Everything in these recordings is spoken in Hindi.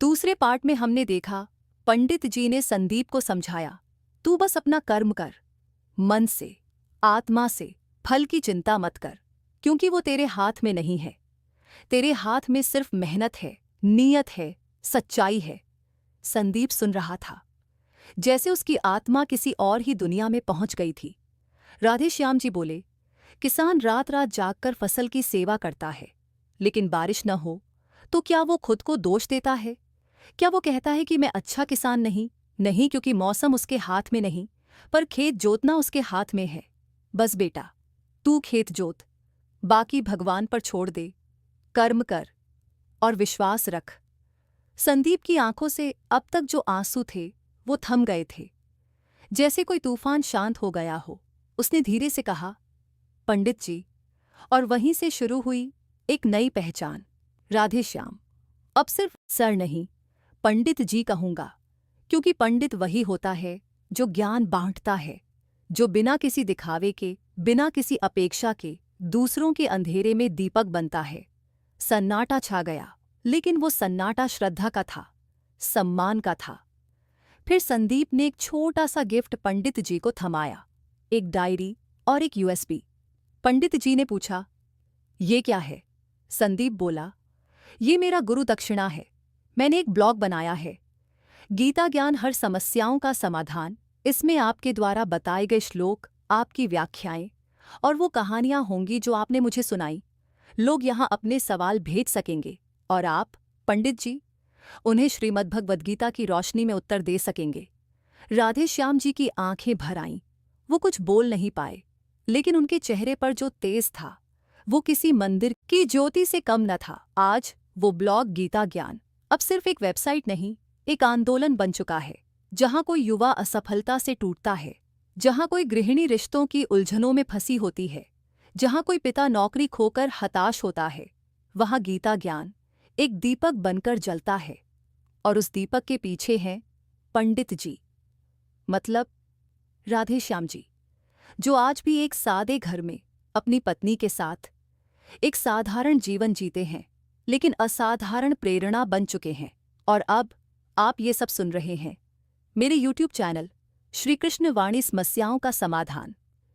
दूसरे पार्ट में हमने देखा पंडित जी ने संदीप को समझाया, तू बस अपना कर्म कर, मन से, आत्मा से, फल की चिंता मत कर, क्योंकि वो तेरे हाथ में नहीं है। तेरे हाथ में सिर्फ मेहनत है, नीयत है, सच्चाई है। संदीप सुन रहा था, जैसे उसकी आत्मा किसी और ही दुनिया में पहुंच गई थी। राधेश्याम जी बोले, किसान रात रात जागकर फसल की सेवा करता है, लेकिन बारिश न हो तो क्या वो खुद को दोष देता है? क्या वो कहता है कि मैं अच्छा किसान नहीं? नहीं, क्योंकि मौसम उसके हाथ में नहीं, पर खेत जोतना उसके हाथ में है। बस बेटा, तू खेत जोत, बाकी भगवान पर छोड़ दे, कर्म कर और विश्वास रख। संदीप की आंखों से अब तक जो आंसू थे वो थम गए थे, जैसे कोई तूफान शांत हो गया हो। उसने धीरे से कहा, पंडित जी। और वहीं से शुरू हुई एक नई पहचान। राधेश्याम। अब सिर्फ सर नहीं, पंडित जी कहूंगा, क्योंकि पंडित वही होता है जो ज्ञान बांटता है, जो बिना किसी दिखावे के, बिना किसी अपेक्षा के दूसरों के अंधेरे में दीपक बनता है। सन्नाटा छा गया, लेकिन वो सन्नाटा श्रद्धा का था, सम्मान का था। फिर संदीप ने एक छोटा सा गिफ्ट पंडित जी को थमाया, एक डायरी और एक यूएसबी। पंडित जी ने पूछा, ये क्या है? संदीप बोला, ये मेरा गुरु दक्षिणा है। मैंने एक ब्लॉग बनाया है, गीता ज्ञान हर समस्याओं का समाधान। इसमें आपके द्वारा बताए गए श्लोक, आपकी व्याख्याएं और वो कहानियां होंगी जो आपने मुझे सुनाई। लोग यहाँ अपने सवाल भेज सकेंगे और आप, पंडित जी, उन्हें श्रीमद्भगवद्गीता की रोशनी में उत्तर दे सकेंगे। राधेश्याम जी की आंखें भर आईं। वो कुछ बोल नहीं पाए, लेकिन उनके चेहरे पर जो तेज था वो किसी मंदिर की ज्योति से कम न था। आज वो ब्लॉग गीता ज्ञान अब सिर्फ एक वेबसाइट नहीं, एक आंदोलन बन चुका है, जहां कोई युवा असफलता से टूटता है, जहां कोई गृहिणी रिश्तों की उलझनों में फंसी होती है, जहां कोई पिता नौकरी खोकर हताश होता है, वहां गीता ज्ञान एक दीपक बनकर जलता है। और उस दीपक के पीछे हैं पंडित जी, मतलब राधेश्याम जी, जो आज भी एक सादे घर में अपनी पत्नी के साथ एक साधारण जीवन जीते हैं, लेकिन असाधारण प्रेरणा बन चुके हैं। और अब आप ये सब सुन रहे हैं मेरे यूट्यूब चैनल श्री कृष्ण वाणी समस्याओं का समाधान,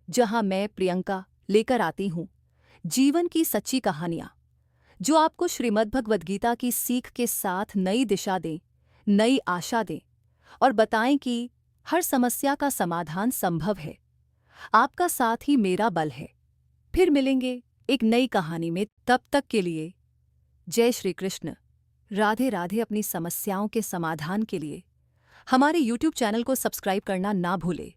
जहां मैं प्रियंका लेकर आती हूं जीवन की सच्ची कहानियां, जो आपको श्रीमद्भगवद्गीता की सीख के साथ नई दिशा दें, नई आशा दें और बताएं कि हर समस्या का समाधान संभव है। आपका साथ ही मेरा बल है। फिर मिलेंगे एक नई कहानी में, तब तक के लिए जय श्री कृष्ण। राधे राधे। अपनी समस्याओं के समाधान के लिए हमारे YouTube चैनल को सब्सक्राइब करना ना भूलें।